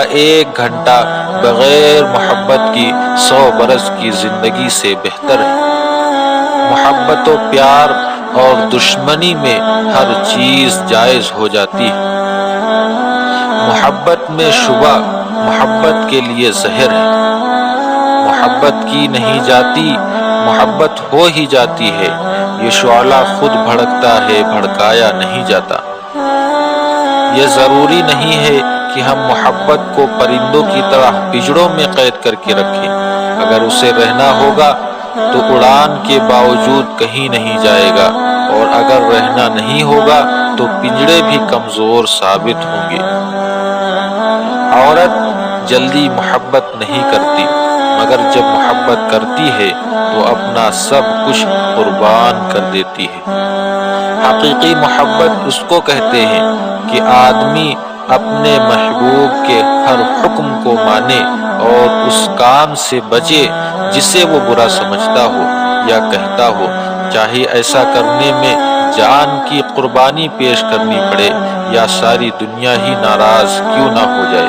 ایک گھنٹہ بغیر محبت کی 100 برس کی زندگی سے بہتر ہے۔ محبت و پیار اور دشمنی میں ہر چیز جائز ہو جاتی ہے۔ محبت میں شبہ محبت کے لیے زہر ہے۔ محبت کی نہیں جاتی، محبت ہو ہی جاتی ہے۔ یہ شعلہ خود بھڑکتا ہے، بھڑکایا نہیں جاتا۔ یہ ضروری نہیں ہے کہ ہم محبت کو پرندوں کی طرح پنجروں میں قید کر کے رکھیں۔ اگر اسے رہنا ہوگا تو اڑان کے باوجود کہیں نہیں جائے گا، اور اگر رہنا نہیں ہوگا تو پنجرے بھی کمزور ثابت ہوں گے۔ عورت جلدی محبت نہیں کرتی، مگر جب محبت کرتی ہے تو اپنا سب کچھ قربان کر دیتی ہے۔ حقیقی محبت اس کو کہتے ہیں کہ آدمی اپنے محبوب کے ہر حکم کو مانے اور اس کام سے بچے جسے وہ برا سمجھتا ہو یا کہتا ہو، چاہے ایسا کرنے میں جان کی قربانی پیش کرنی پڑے یا ساری دنیا ہی ناراض کیوں نہ ہو جائے۔